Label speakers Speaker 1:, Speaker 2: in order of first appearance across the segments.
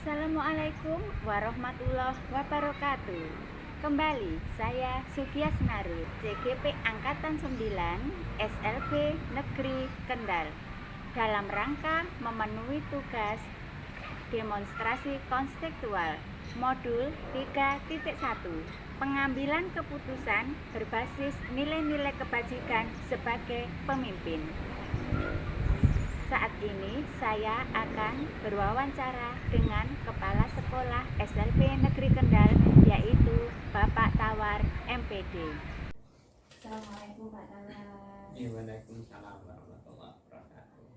Speaker 1: Assalamualaikum warahmatullahi wabarakatuh. Kembali saya Sugia Senaru, CGP Angkatan 9 SLB Negeri Kendal, dalam rangka memenuhi tugas demonstrasi konstekstual modul 3.1, pengambilan keputusan berbasis nilai-nilai kebajikan sebagai pemimpin. Saat ini saya akan berwawancara dengan Kepala Sekolah SLB Negeri Kendal, yaitu Bapak Tawar MPD. Assalamualaikum Pak Tawar.
Speaker 2: Waalaikumsalam warahmatullahi wabarakatuh.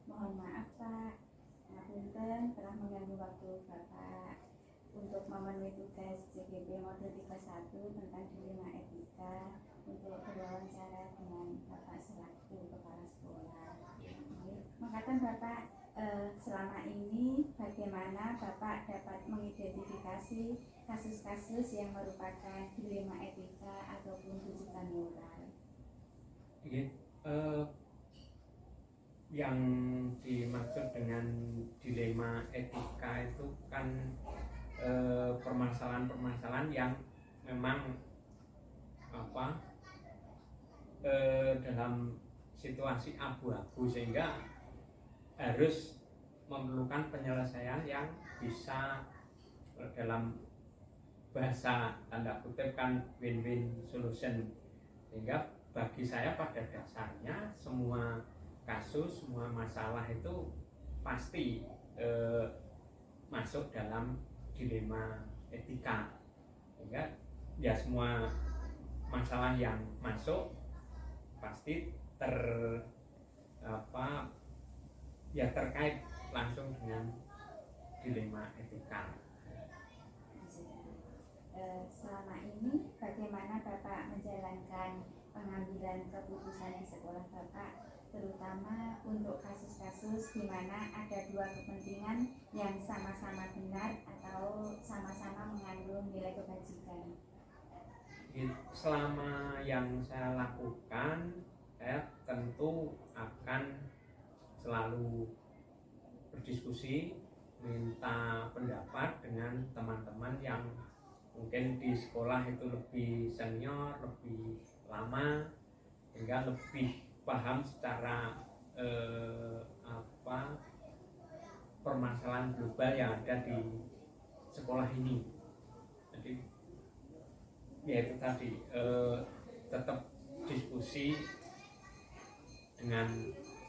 Speaker 1: Mohon maaf Pak, ngapunten telah mengganggu waktu Bapak untuk memenuhi tugas CGP Modul 31 tentang dilema etika untuk berwawancara dengan Bapak selaku Kepala Sekolah. Mengatakan Bapak, selama ini bagaimana Bapak dapat mengidentifikasi kasus-kasus yang merupakan dilema etika ataupun tujuan moral?
Speaker 2: Yang dimaksud dengan dilema etika itu kan permasalahan-permasalahan yang memang dalam situasi abu-abu, sehingga harus memerlukan penyelesaian yang bisa dalam bahasa tanda kutip kan win-win solution. Sehingga bagi saya pada dasarnya semua kasus, semua masalah itu pasti masuk dalam dilema etika. Sehingga ya semua masalah yang masuk pasti terkait langsung dengan dilema etika.
Speaker 1: Selama ini bagaimana Bapak menjalankan pengambilan keputusan di sekolah Bapak, terutama untuk kasus-kasus di mana ada dua kepentingan yang sama-sama benar atau sama-sama mengandung nilai kebajikan?
Speaker 2: Selama yang saya lakukan, saya tentu akan selalu berdiskusi, minta pendapat dengan teman-teman yang mungkin di sekolah itu lebih senior, lebih lama, sehingga lebih paham secara permasalahan global yang ada di sekolah ini. Jadi ya itu tadi, tetap diskusi dengan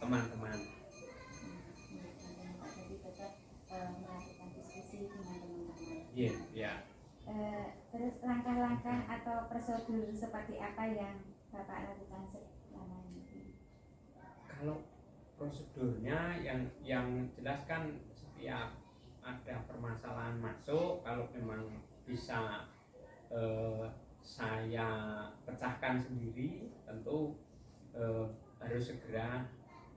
Speaker 2: teman-teman.
Speaker 1: Jadi tetap melakukan diskusi dengan teman-teman.
Speaker 2: Yeah.
Speaker 1: Terus langkah-langkah atau prosedur seperti apa yang Bapak lakukan selama ini?
Speaker 2: Kalau prosedurnya yang jelas kan setiap ada permasalahan masuk, kalau memang bisa saya pecahkan sendiri, tentu harus segera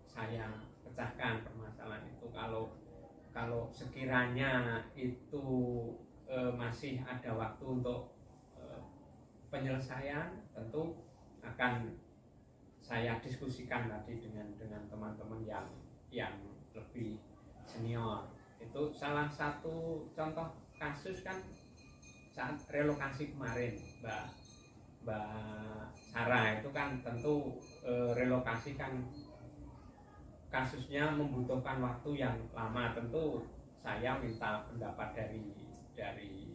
Speaker 2: saya pecahkan permasalahan itu. Kalau sekiranya itu masih ada waktu untuk penyelesaian, tentu akan saya diskusikan tadi dengan teman-teman yang lebih senior. Itu salah satu contoh kasus kan saat relokasi kemarin, Mbak Sarah, itu kan tentu relokasi kan kasusnya membutuhkan waktu yang lama. Tentu saya minta pendapat dari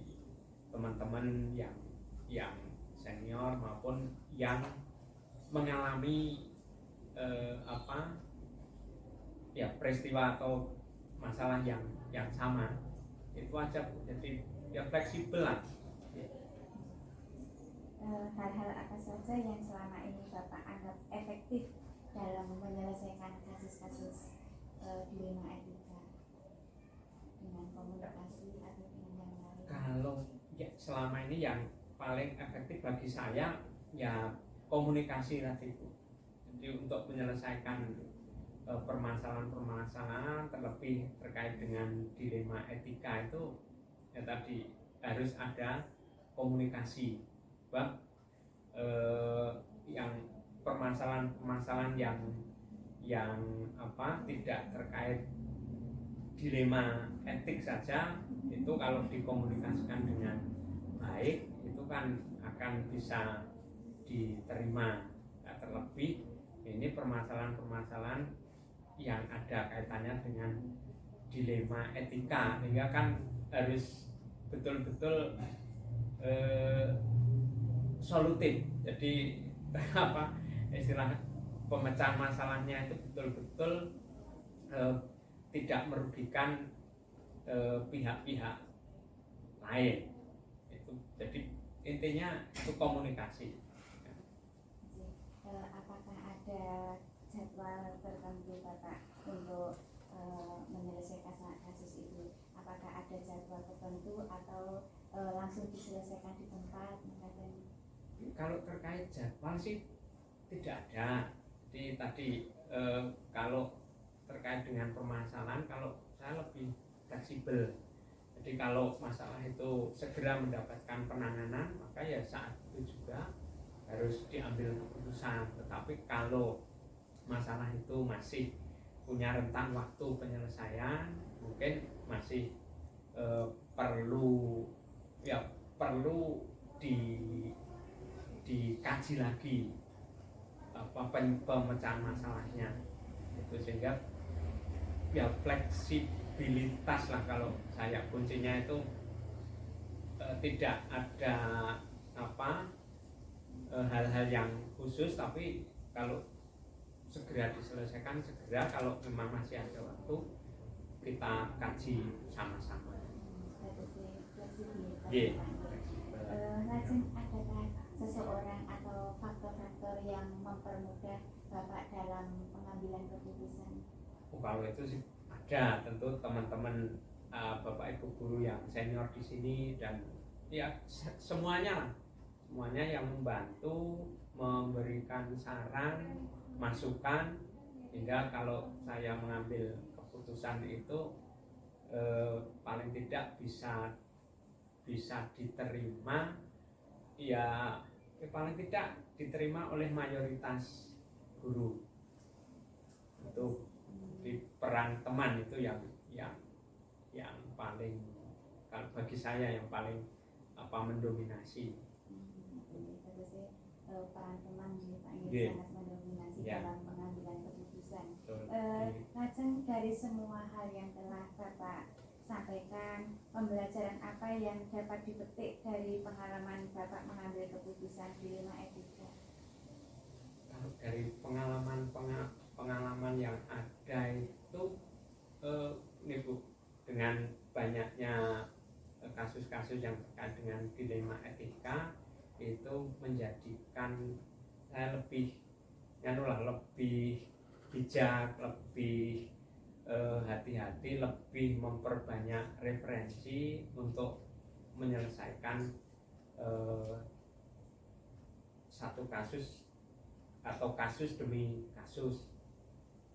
Speaker 2: teman-teman yang senior maupun yang mengalami peristiwa atau masalah yang sama. Itu aja, jadi ya fleksibel lah.
Speaker 1: Hal-hal apa saja yang selama ini Bapak anggap efektif dalam menyelesaikan kasus-kasus dilema etika, dengan komunikasi atau dengan yang lain?
Speaker 2: Kalau ya selama ini yang paling efektif bagi saya ya komunikasi tadi itu. Jadi untuk menyelesaikan permasalahan-permasalahan terlebih terkait dengan dilema etika itu ya tadi harus ada komunikasi. Sebab yang permasalahan-permasalahan yang tidak terkait dilema etik saja itu kalau dikomunikasikan dengan baik itu kan akan bisa diterima. Nah, terlebih ini permasalahan-permasalahan yang ada kaitannya dengan dilema etika, sehingga kan harus betul-betul solutif. Jadi apa istilah pemecahan masalahnya itu betul-betul tidak merugikan pihak-pihak lain. Itu jadi intinya itu komunikasi.
Speaker 1: Apakah ada jadwal tertentu Bapak untuk menyelesaikan kasus itu? Apakah ada jadwal tertentu atau langsung diselesaikan di tempat?
Speaker 2: Kalau terkait jadwal sih tidak ada. Jadi tadi kalau terkait dengan permasalahan, kalau saya lebih fleksibel. Jadi kalau masalah itu segera mendapatkan penanganan, maka ya saat itu juga harus diambil keputusan. Tetapi kalau masalah itu masih punya rentang waktu penyelesaian, mungkin masih perlu dikaji lagi pemecahan masalahnya itu, sehingga ya fleksibilitas lah kalau saya kuncinya itu tidak ada hal-hal yang khusus, tapi kalau segera diselesaikan segera, kalau memang masih ada waktu kita kaji sama-sama.
Speaker 1: Yeah. Lajeng adakah seseorang atau faktor-faktor yang mempermudah Bapak dalam pengambilan keputusan?
Speaker 2: Kalau itu sih ada, tentu teman-teman Bapak Ibu guru yang senior di sini dan ya semuanya yang membantu, memberikan saran, masukan, hingga kalau saya mengambil keputusan itu paling tidak bisa diterima, ya paling tidak diterima oleh mayoritas guru. Itu di peran teman itu yang paling, kalau bagi saya yang paling mendominasi.
Speaker 1: Peran teman Pak
Speaker 2: Yeah.
Speaker 1: sangat mendominasi
Speaker 2: Yeah.
Speaker 1: dalam pengambilan keputusan. Lajeng dari semua hal yang telah Bapak sampaikan, pembelajaran apa yang dapat dipetik dari pengalaman Bapak mengambil keputusan dilema etika?
Speaker 2: Kalau dari pengalaman yang ada itu ini Bu, dengan banyaknya kasus-kasus yang terkait dengan dilema etika itu menjadikan saya lebih bijak, lebih hati-hati, lebih memperbanyak referensi untuk menyelesaikan satu kasus atau kasus demi kasus.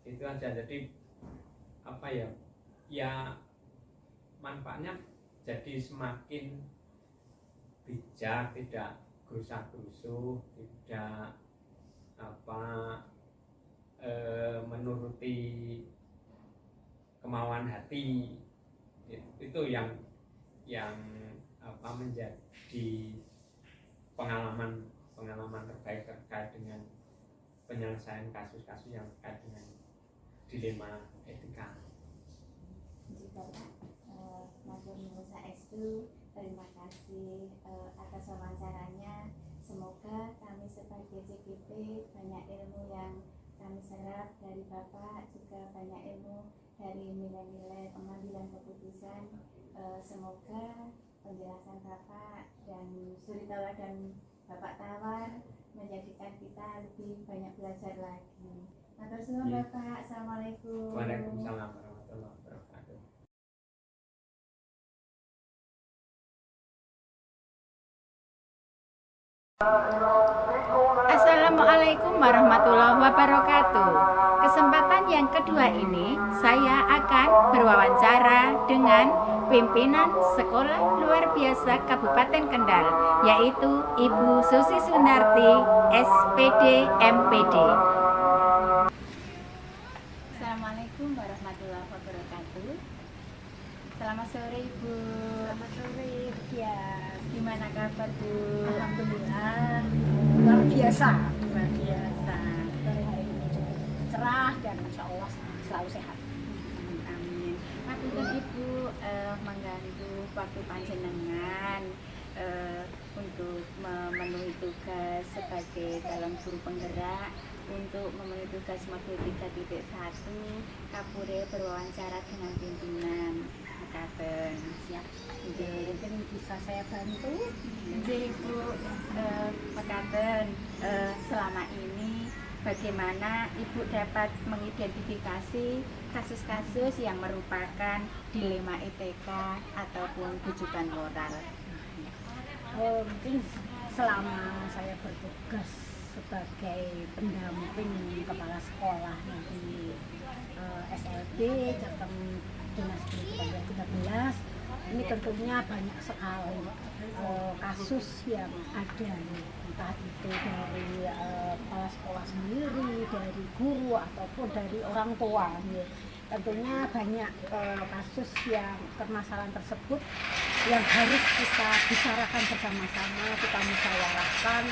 Speaker 2: Itu aja. Jadi ya manfaatnya jadi semakin bijak, tidak gerusa-gerusu, tidak menuruti kemauan hati. Itu yang menjadi pengalaman terbaik terkait dengan penyelesaian kasus-kasus yang terkait dengan dilema etika.
Speaker 1: Matur nuwun saestu, terima kasih atas wawancaranya. Semoga kami sebagai CGP banyak ilmu yang kami serap dari Bapak, juga banyak ilmu dari nilai-nilai pengambilan keputusan. Semoga penjelasan Bapak dan Suri Tawar dan Bapak Tawar menjadikan kita lebih banyak belajar lagi. Matur suwun Bapak. Assalamualaikum.
Speaker 2: Waalaikumsalam warahmatullahi wabarakatuh.
Speaker 3: Assalamualaikum warahmatullahi wabarakatuh. Kesempatan yang kedua ini saya akan berwawancara dengan pimpinan Sekolah Luar Biasa Kabupaten Kendal, yaitu Ibu Susi Sunarti, SPD MPD.
Speaker 1: Assalamualaikum warahmatullahi wabarakatuh.
Speaker 3: Selamat sore Ibu.
Speaker 4: Selamat sore, ya.
Speaker 3: Gimana kabar Bu?
Speaker 4: Alhamdulillah luar biasa.
Speaker 3: Luar biasa.
Speaker 4: Dari hari ini cukup cerah dan Masya Allah selalu sehat.
Speaker 3: Amin. Ngapunten Ibu mengganggu waktu panjenengan untuk memenuhi tugas sebagai calon guru penggerak untuk memenuhi tugas modul 3.1 Kapure berwawancara dengan pimpinan. Makaten
Speaker 4: Siap.
Speaker 3: nggih.
Speaker 4: Mungkin bisa saya bantu.
Speaker 3: Nggih Ibu, mekaten selama ini bagaimana Ibu dapat mengidentifikasi kasus-kasus yang merupakan dilema etika ataupun bujukan moral.
Speaker 4: Mungkin selama saya bertugas sebagai pendamping kepala sekolah di SLB Jateng Dinas Pendidikan 13, ini tentunya banyak sekali kasus yang ada, entah itu dari kepala sekolah sendiri, dari guru ataupun dari orang tua. Tentunya banyak kasus yang permasalahan tersebut yang harus kita bicarakan bersama-sama, kita musyawarahkan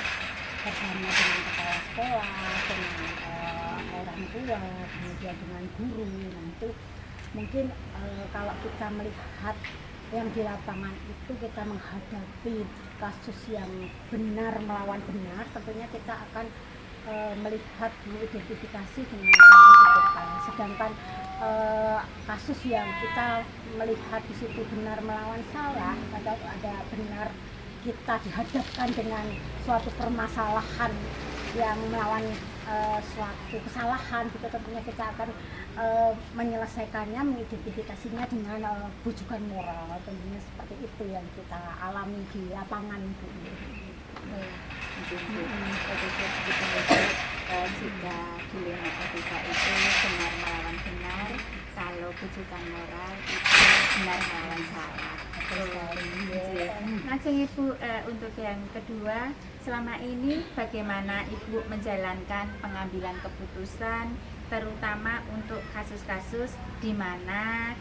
Speaker 4: bersama dengan kepala sekolah, dengan orang tua, kemudian dengan guru. Nah itu mungkin kalau kita melihat yang di lapangan itu kita menghadapi kasus yang benar melawan benar, tentunya kita akan melihat mengidentifikasi dengan kita. Sedangkan kasus yang kita melihat di situ benar melawan salah, ada benar kita dihadapkan dengan suatu permasalahan yang melawan suatu kesalahan, gitu tentunya kita akan menyelesaikannya, mengidentifikasinya dengan bujukan moral. Tentunya seperti itu yang kita alami di lapangan, Bu.
Speaker 3: Jika dilema etika itu benar melawan benar, kalau bujukan moral itu benar melawan salah. Langsung Ibu, untuk yang kedua, selama ini bagaimana Ibu menjalankan pengambilan keputusan, terutama untuk kasus-kasus di mana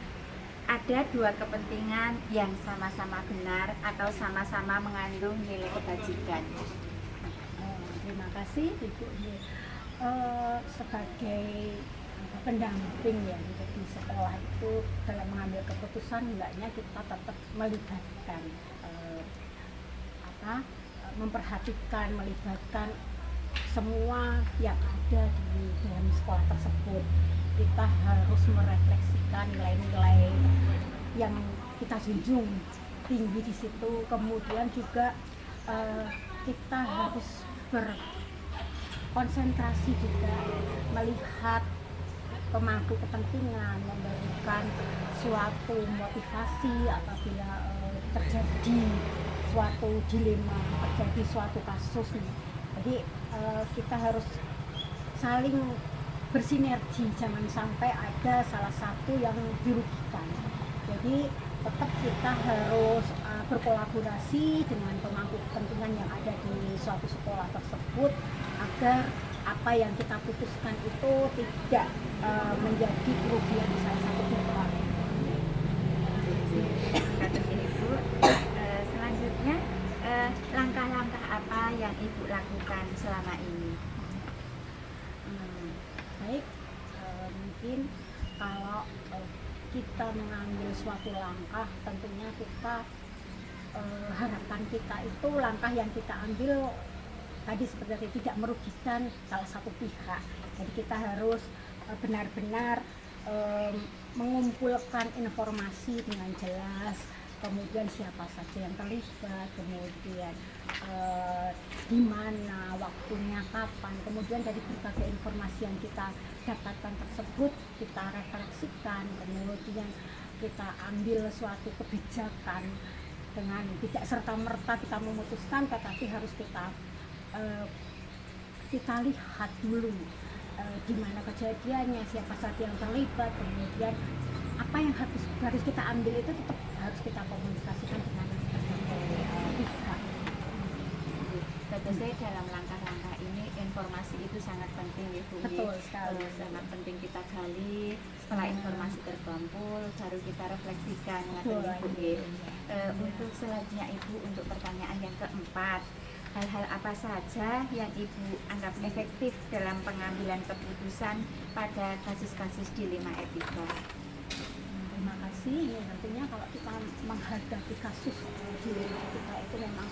Speaker 3: ada dua kepentingan yang sama-sama benar atau sama-sama mengandung nilai kebajikan.
Speaker 4: Terima kasih Ibu. Sebagai pendamping ya di sekolah itu dalam mengambil keputusan, hendaknya kita tetap melibatkan memperhatikan, melibatkan semua yang ada di dalam sekolah tersebut. Kita harus merefleksikan nilai-nilai yang kita junjung tinggi di situ. Kemudian juga kita harus berkonsentrasi juga melihat pemangku kepentingan, memberikan suatu motivasi apabila terjadi suatu dilema, terjadi suatu kasus nih. Jadi kita harus saling bersinergi, jangan sampai ada salah satu yang dirugikan. Jadi tetap kita harus berkolaborasi dengan pemangku kepentingan yang ada di suatu sekolah tersebut agar apa yang kita putuskan itu tidak menjadi kerugian salah satu pihak.
Speaker 3: Ibu, selanjutnya langkah-langkah apa yang Ibu lakukan selama ini?
Speaker 4: Baik, mungkin kalau kita mengambil suatu langkah, tentunya kita harapan kita itu langkah yang kita ambil tadi seperti tidak merugikan salah satu pihak. Jadi kita harus benar-benar mengumpulkan informasi dengan jelas, kemudian siapa saja yang terlibat, kemudian di mana waktunya, kapan, kemudian dari berbagai informasi yang kita dapatkan tersebut kita refleksikan, kemudian kita ambil suatu kebijakan dengan tidak serta-merta kita memutuskan, tetapi harus kita lihat dulu di mana kejadiannya, siapa saja yang terlibat, kemudian apa yang harus kita ambil itu tetap harus kita komunikasikan dengan berbagai pihak.
Speaker 3: Dalam langkah-langkah ini informasi itu sangat penting, Ibu.
Speaker 4: Betul sekali.
Speaker 3: Sangat penting kita kali setelah informasi terkumpul baru kita refleksikan
Speaker 4: Betul,
Speaker 3: ngaten Ibu
Speaker 4: Ibu.
Speaker 3: nggih. Untuk selanjutnya Ibu, untuk pertanyaan yang keempat, hal-hal apa saja yang Ibu anggap efektif dalam pengambilan keputusan pada kasus-kasus dilema etika?
Speaker 4: Terima kasih. Ya, tentunya kalau kita menghadapi kasus dilema etika itu memang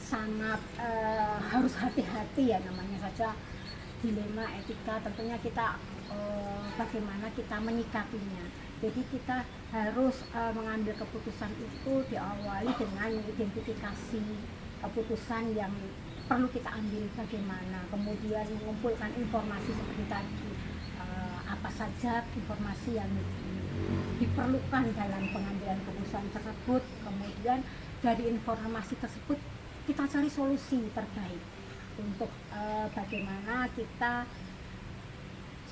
Speaker 4: sangat harus hati-hati ya, namanya saja dilema etika. Tentunya kita bagaimana kita menyikapinya. Jadi kita harus mengambil keputusan itu diawali dengan identifikasi keputusan yang perlu kita ambil bagaimana, kemudian mengumpulkan informasi seperti tadi, apa saja informasi yang diperlukan dalam pengambilan keputusan tersebut, kemudian dari informasi tersebut kita cari solusi terbaik untuk bagaimana kita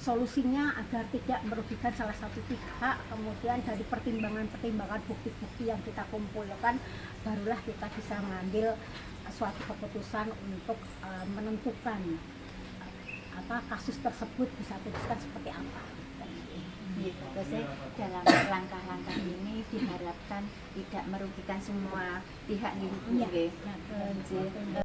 Speaker 4: solusinya agar tidak merugikan salah satu pihak. Kemudian dari pertimbangan bukti-bukti yang kita kumpulkan, barulah kita bisa mengambil suatu keputusan untuk menentukan kasus tersebut bisa teruskan seperti apa.
Speaker 3: Terus dalam langkah-langkah ini diharapkan tidak merugikan semua pihak nih Bu
Speaker 4: Iya.
Speaker 3: nggih.